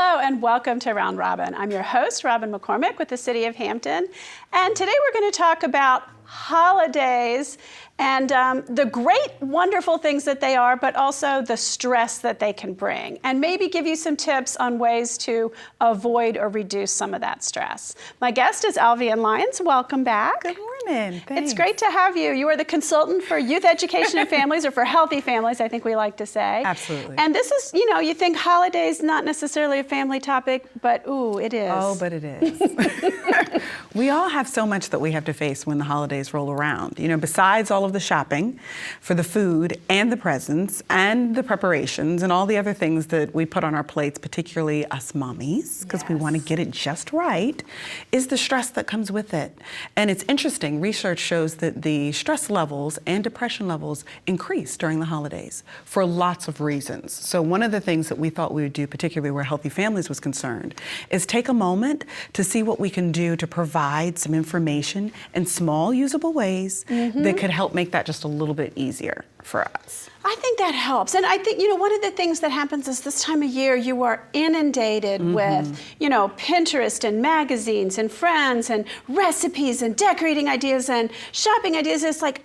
Hello and welcome to Round Robin. I'm your host, Robin McCormick with the City of Hampton. And today we're going to talk about holidays and the great, wonderful things that they are, but also the stress that they can bring. And maybe give you some tips on ways to avoid or reduce some of that stress. My guest is Alvean Lyons. Welcome back. Good morning. Thanks. It's great to have you. You are the consultant for youth education and families, or for healthy families, I think we like to say. Absolutely. And this is, you know, you think holidays not necessarily a family topic, but ooh, it is. Oh, but it is. We all have so much that we have to face when the holidays roll around. You know, besides all of the shopping for the food and the presents and the preparations and all the other things that we put on our plates, particularly us mommies, because we want to get it just right, is the stress that comes with it. And it's interesting, research shows that the stress levels and depression levels increase during the holidays for lots of reasons. So one of the things that we thought we would do, particularly where Healthy Families was concerned, is take a moment to see what we can do to provide some information in small, usable ways that could help make that just a little bit easier for us. I think that helps. And I think, you know, one of the things that happens is this time of year you are inundated with, you know, Pinterest and magazines and friends and recipes and decorating ideas and shopping ideas. It's like,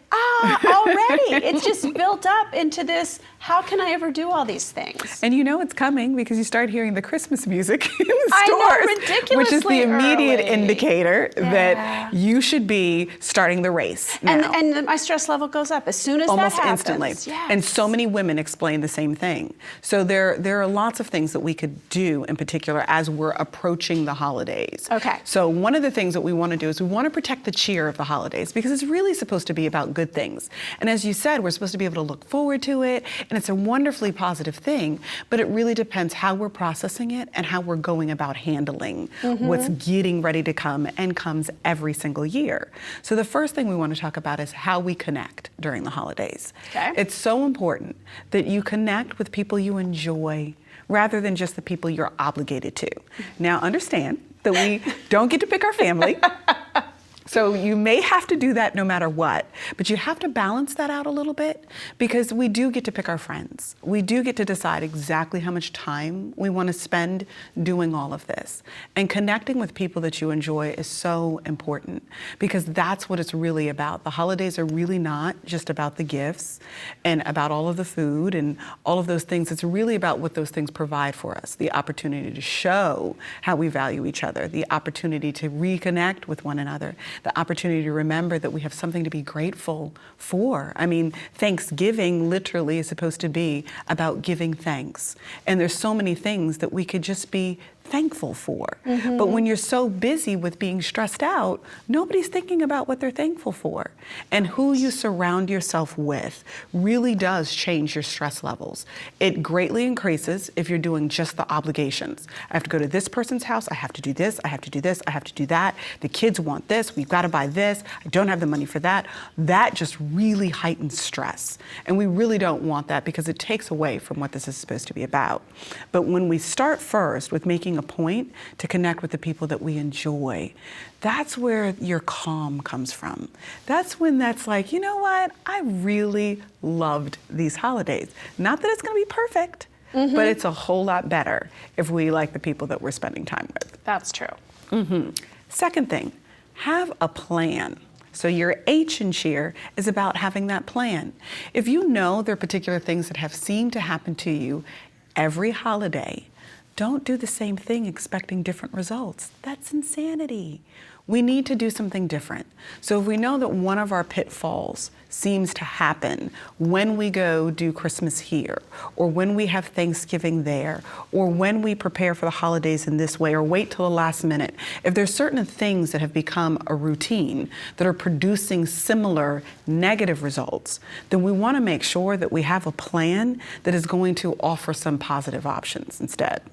already. It's just built up into this, how can I ever do all these things? And you know it's coming because you start hearing the Christmas music in the I stores, know, ridiculously which is the immediate early. indicator that you should be starting the race now. And my stress level goes up as soon as Almost that happens. instantly. Yes. And so many women explain the same thing. So there are lots of things that we could do in particular as we're approaching the holidays. Okay. So one of the things that we want to do is we want to protect the cheer of the holidays because it's really supposed to be about good things. And as you said, we're supposed to be able to look forward to it, and it's a wonderfully positive thing, but it really depends how we're processing it and how we're going about handling what's getting ready to come and comes every single year. So the first thing we want to talk about is how we connect during the holidays. Okay. It's so important that you connect with people you enjoy rather than just the people you're obligated to. Now understand that we don't get to pick our family. So you may have to do that no matter what, but you have to balance that out a little bit because we do get to pick our friends. We do get to decide exactly how much time we want to spend doing all of this. And connecting with people that you enjoy is so important because that's what it's really about. The holidays are really not just about the gifts and about all of the food and all of those things. It's really about what those things provide for us, the opportunity to show how we value each other, the opportunity to reconnect with one another, the opportunity to remember that we have something to be grateful for. I mean, Thanksgiving literally is supposed to be about giving thanks. And there's so many things that we could just be thankful for. But when you're so busy with being stressed out, nobody's thinking about what they're thankful for. And who you surround yourself with really does change your stress levels. It greatly increases if you're doing just the obligations. I have to go to this person's house, I have to do this, I have to do this, I have to do that. The kids want this, we've got to buy this, I don't have the money for that. That just really heightens stress. And we really don't want that because it takes away from what this is supposed to be about. But when we start first with making a point to connect with the people that we enjoy, that's where your calm comes from. That's when that's like, you know what, I really loved these holidays. Not that it's going to be perfect, but it's a whole lot better if we like the people that we're spending time with. That's true. Second thing, have a plan. So your H in cheer is about having that plan. If you know there are particular things that have seemed to happen to you every holiday, don't do the same thing expecting different results. That's insanity. We need to do something different. So if we know that one of our pitfalls seems to happen when we go do Christmas here, or when we have Thanksgiving there, or when we prepare for the holidays in this way, or wait till the last minute, if there's certain things that have become a routine that are producing similar negative results, then we want to make sure that we have a plan that is going to offer some positive options instead.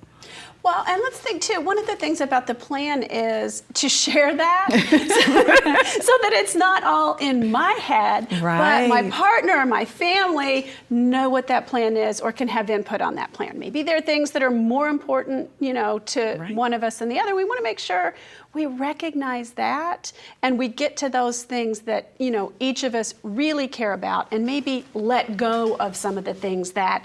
Well, and let's think too, one of the things about the plan is to share that so that it's not all in my head, but my partner or my family know what that plan is or can have input on that plan. Maybe there are things that are more important, you know, to one of us than the other. We want to make sure we recognize that and we get to those things that, you know, each of us really care about and maybe let go of some of the things that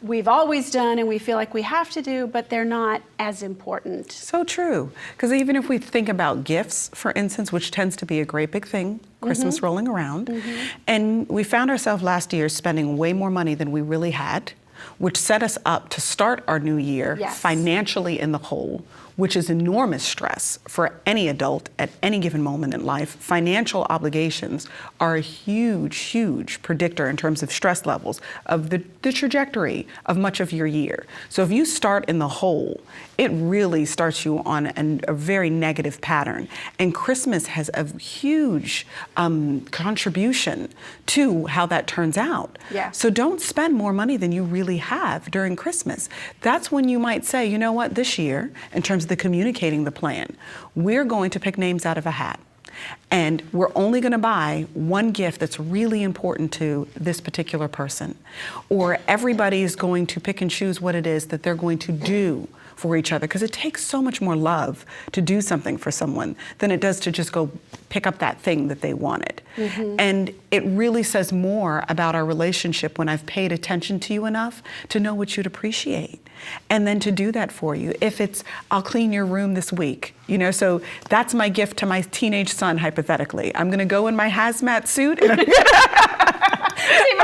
we've always done and we feel like we have to do, but they're not as important. So true. Because even if we think about gifts, for instance, which tends to be a great big thing, Christmas rolling around, and we found ourselves last year spending way more money than we really had, which set us up to start our new year financially in the hole, which is enormous stress for any adult at any given moment in life. Financial obligations are a huge, huge predictor in terms of stress levels of the trajectory of much of your year. So if you start in the hole, it really starts you on a very negative pattern. And Christmas has a huge contribution to how that turns out. Yeah. So don't spend more money than you really have during Christmas. That's when you might say, you know what, this year, in terms of the communicating the plan, we're going to pick names out of a hat. And we're only going to buy one gift that's really important to this particular person. Or everybody is going to pick and choose what it is that they're going to do for each other, because it takes so much more love to do something for someone than it does to just go pick up that thing that they wanted. And it really says more about our relationship when I've paid attention to you enough to know what you'd appreciate, and then to do that for you. If it's, I'll clean your room this week, you know, so that's my gift to my teenage son, hypothetically. I'm gonna go in my hazmat suit and I'm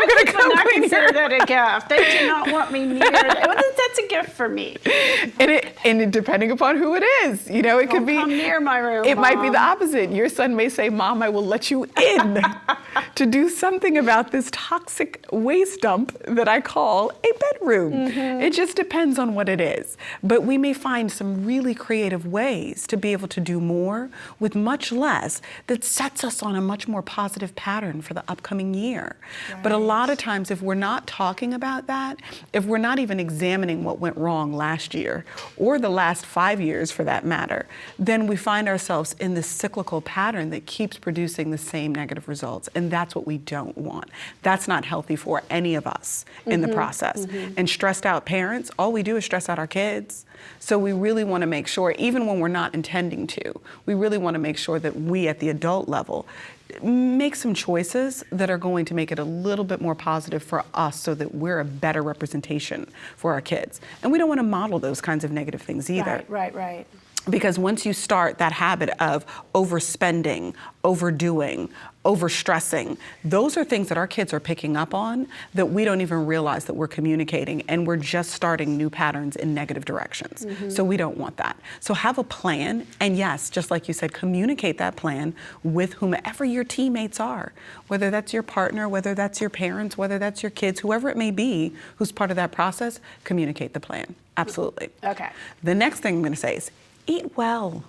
going to come consider that a gift. They do not want me near that. Well, that's a gift for me. And depending upon who it is, you know, it could be. Come near my room. It Mom. might be the opposite. Your son may say, "Mom, I will let you in to do something about this toxic waste dump that I call a bedroom." It just depends on what it is. But we may find some really creative ways to be able to do more with much less, that sets us on a much more positive pattern for the upcoming year. But a lot of times, if we're not talking about that, if we're not even examining what went wrong last year, or the last 5 years for that matter, then we find ourselves in this cyclical pattern that keeps producing the same negative results. And that's what we don't want. That's not healthy for any of us in the process. And stressed out parents, all we do is stress out our kids. So we really want to make sure, even when we're not intending to, we really want to make sure that we at the adult level make some choices that are going to make it a little bit more positive for us, so that we're a better representation for our kids. And we don't want to model those kinds of negative things either. Right. Because once you start that habit of overspending, overdoing, overstressing, those are things that our kids are picking up on that we don't even realize that we're communicating, and we're just starting new patterns in negative directions. So we don't want that. So have a plan, and yes, just like you said, communicate that plan with whomever your teammates are, whether that's your partner, whether that's your parents, whether that's your kids, whoever it may be who's part of that process, communicate the plan. Absolutely. Okay. The next thing I'm going to say is eat well.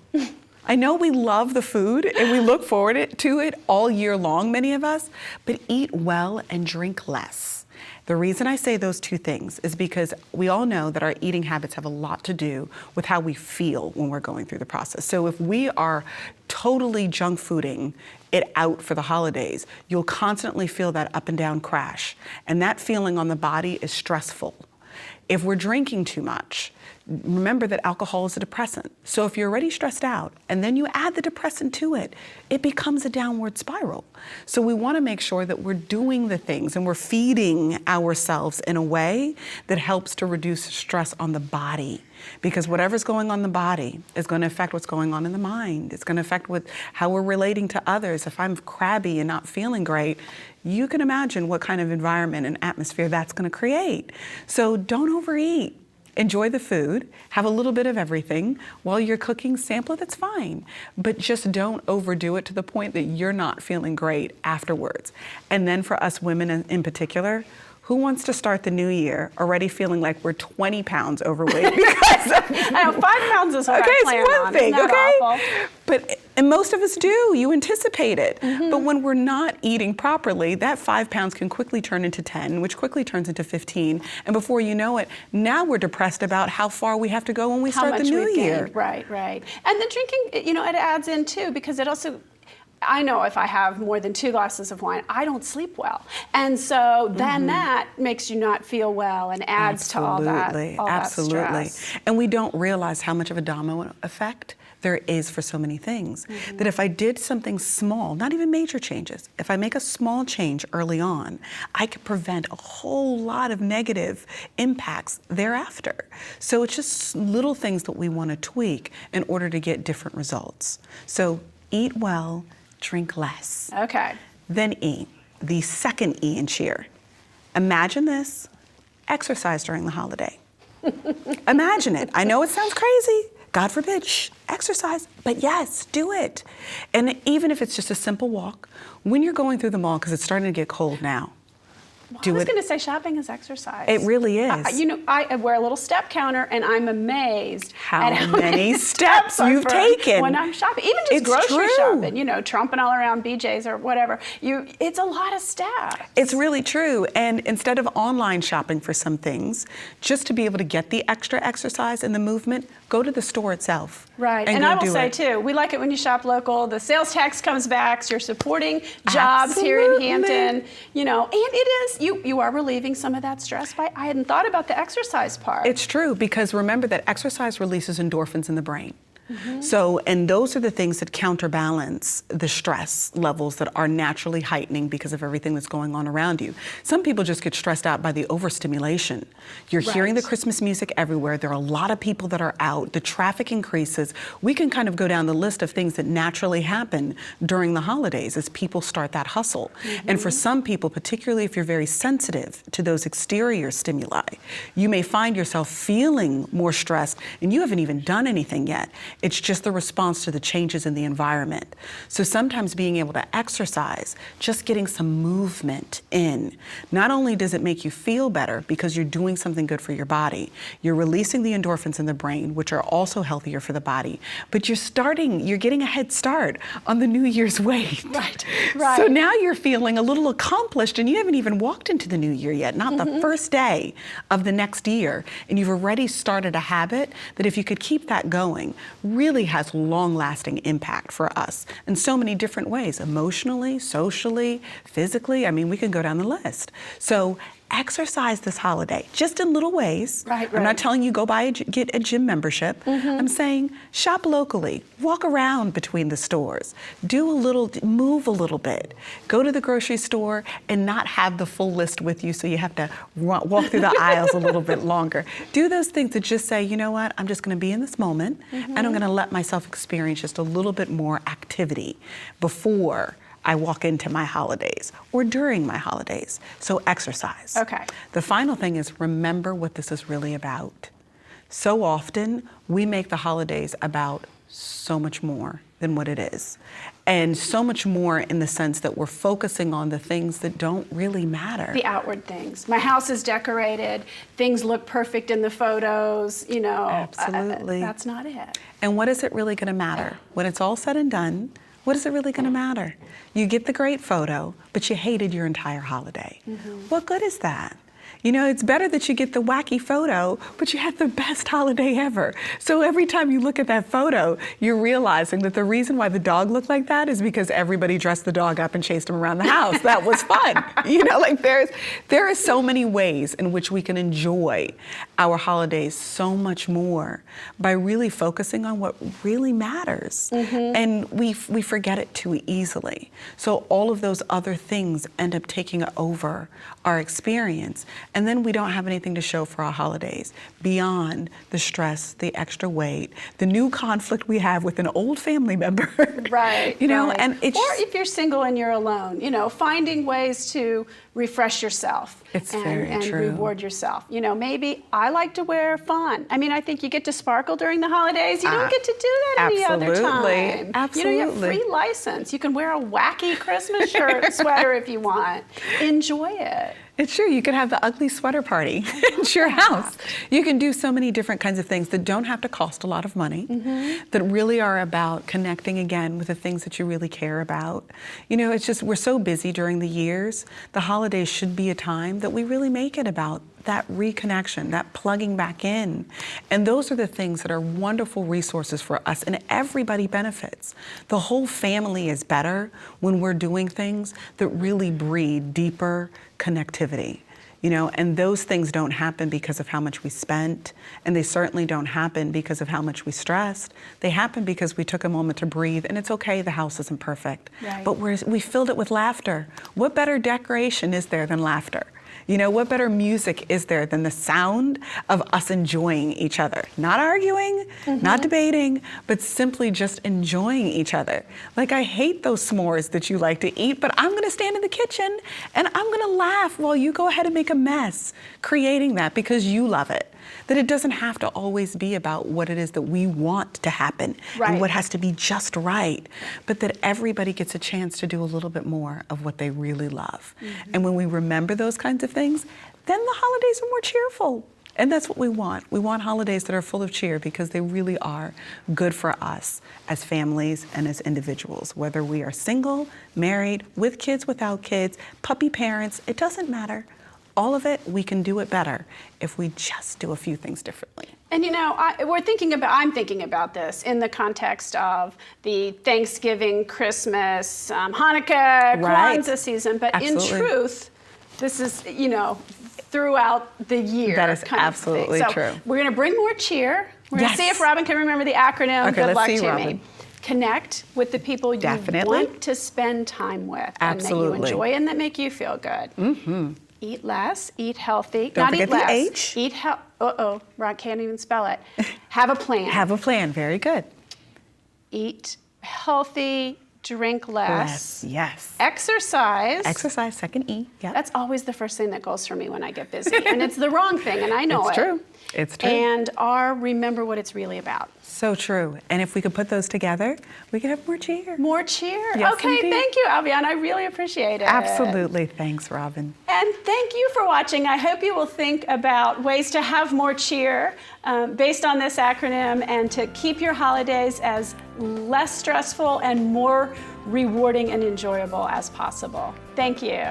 I know we love the food and we look forward to it all year long, many of us, but eat well and drink less. The reason I say those two things is because we all know that our eating habits have a lot to do with how we feel when we're going through the process. So if we are totally junk fooding it out for the holidays, you'll constantly feel that up and down crash. And that feeling on the body is stressful. If we're drinking too much, remember that alcohol is a depressant. So if you're already stressed out and then you add the depressant to it, it becomes a downward spiral. So we want to make sure that we're doing the things and we're feeding ourselves in a way that helps to reduce stress on the body. Because whatever's going on in the body is going to affect what's going on in the mind. It's going to affect how we're relating to others. If I'm crabby and not feeling great, you can imagine what kind of environment and atmosphere that's going to create. So don't overeat. Enjoy the food, have a little bit of everything. While you're cooking, sample it, that's fine. But just don't overdo it to the point that you're not feeling great afterwards. And then for us women in particular, who wants to start the new year already feeling like we're 20 pounds overweight? Because I know 5 pounds is what I plan it's one on. thing, Isn't that okay? awful? And most of us do, you anticipate it. But when we're not eating properly, that 5 pounds can quickly turn into 10, which quickly turns into 15. And before you know it, now we're depressed about how far we have to go when we start the new year. Right. And the drinking, you know, it adds in too, because it also, I know if I have more than 2 glasses of wine, I don't sleep well. And so then that makes you not feel well and adds to all that stress. And we don't realize how much of a domino effect there is for so many things. That if I did something small, not even major changes, if I make a small change early on, I could prevent a whole lot of negative impacts thereafter. So it's just little things that we want to tweak in order to get different results. So eat well, drink less. Okay. Then E, the second E in cheer. Imagine this, exercise during the holiday. Imagine it. I know it sounds crazy. God forbid, exercise, but yes, do it. And even if it's just a simple walk, when you're going through the mall, because it's starting to get cold now, I was going to say shopping is exercise. It really is. You know, I wear a little step counter, and I'm amazed at how many steps you've taken when I'm shopping. Even just grocery shopping, you know, tromping all around BJ's or whatever. It's a lot of steps. It's really true. And instead of online shopping for some things, just to be able to get the extra exercise and the movement, go to the store itself. Right. And I will say, too, we like it when you shop local. The sales tax comes back, so you're supporting jobs here in Hampton. You know, and it is, you are relieving some of that stress by, I hadn't thought about the exercise part. It's true, because remember that exercise releases endorphins in the brain. So, and those are the things that counterbalance the stress levels that are naturally heightening because of everything that's going on around you. Some people just get stressed out by the overstimulation. You're hearing the Christmas music everywhere. There are a lot of people that are out. The traffic increases. We can kind of go down the list of things that naturally happen during the holidays as people start that hustle. And for some people, particularly if you're very sensitive to those exterior stimuli, you may find yourself feeling more stressed and you haven't even done anything yet. It's just the response to the changes in the environment. So sometimes being able to exercise, just getting some movement in, not only does it make you feel better because you're doing something good for your body, you're releasing the endorphins in the brain, which are also healthier for the body, but you're getting a head start on the New Year's weight. Right. So now you're feeling a little accomplished and you haven't even walked into the new year yet, not the first day of the next year, and you've already started a habit that if you could keep that going, really has long-lasting impact for us in so many different ways, emotionally, socially, physically. I mean, we can go down the list. So exercise this holiday, just in little ways. Right. I'm not telling you get a gym membership. I'm saying shop locally, walk around between the stores, move a little bit, go to the grocery store and not have the full list with you so you have to walk through the aisles a little bit longer. Do those things that just say, you know what, I'm just gonna be in this moment and I'm gonna let myself experience just a little bit more activity before I walk into my holidays or during my holidays. So exercise. Okay. The final thing is remember what this is really about. So often we make the holidays about so much more than what it is. And so much more in the sense that we're focusing on the things that don't really matter. The outward things. My house is decorated. Things look perfect in the photos. You know, absolutely. That's not it. And what is it really going to matter? When it's all said and done, what is it really going to matter? You get the great photo, but you hated your entire holiday. What good is that? You know, it's better that you get the wacky photo, but you had the best holiday ever. So every time you look at that photo, you're realizing that the reason why the dog looked like that is because everybody dressed the dog up and chased him around the house. That was fun. You know, like there are so many ways in which we can enjoy our holidays so much more by really focusing on what really matters. And we forget it too easily. So all of those other things end up taking over our experience. And then we don't have anything to show for our holidays beyond the stress, the extra weight, the new conflict we have with an old family member. Right. You know, right. and it's or if you're single and you're alone, you know, finding ways to refresh yourself and reward yourself. You know, maybe I like to wear fun. I mean, I think you get to sparkle during the holidays. You don't get to do that any other time. Absolutely. You know, you have free license. You can wear a wacky Christmas sweater if you want. Enjoy it. It's true. You could have the ugly sweater party at your house. You can do so many different kinds of things that don't have to cost a lot of money, that really are about connecting again with the things that you really care about. You know, it's just we're so busy during the years. The holidays should be a time that we really make it about that reconnection, that plugging back in. And those are the things that are wonderful resources for us, and everybody benefits. The whole family is better when we're doing things that really breed deeper connectivity. And those things don't happen because of how much we spent, and they certainly don't happen because of how much we stressed. They happen because we took a moment to breathe, and it's okay, the house isn't perfect. Right. But we filled it with laughter. What better decoration is there than laughter? What better music is there than the sound of us enjoying each other? Not arguing, not debating, but simply just enjoying each other. Like, I hate those s'mores that you like to eat, but I'm gonna stand in the kitchen and I'm gonna laugh while you go ahead and make a mess, creating that because you love it. That it doesn't have to always be about what it is that we want to happen and what has to be just right, but that everybody gets a chance to do a little bit more of what they really love. And when we remember those kinds of things, then the holidays are more cheerful. And that's what we want. We want holidays that are full of cheer because they really are good for us as families and as individuals. Whether we are single, married, with kids, without kids, puppy parents, it doesn't matter. All of it, we can do it better if we just do a few things differently. And I'm thinking about this in the context of the Thanksgiving, Christmas, Hanukkah, Kwanzaa season. But in truth, this is, throughout the year. That is absolutely true. We're going to bring more cheer. We're going to see if Robin can remember the acronym. Okay, Good luck let's see, to Robin. me. Connect with the people you want to spend time with. Absolutely. And that you enjoy and that make you feel good. Eat less, eat healthy. Don't Not forget eat less. the H. Eat healthy. Rod can't even spell it. Have a plan. Have a plan, very good. Eat healthy, drink less. Yes. Exercise. Exercise, second E. Yep. That's always the first thing that goes for me when I get busy. And it's the wrong thing, and I know It's true. It's true. And remember what it's really about. So true. And if we could put those together, we could have more cheer. More cheer. Yes, okay, indeed. Thank you, Alvean. I really appreciate it. Absolutely. Thanks, Robin. And thank you for watching. I hope you will think about ways to have more cheer based on this acronym and to keep your holidays as less stressful and more rewarding and enjoyable as possible. Thank you.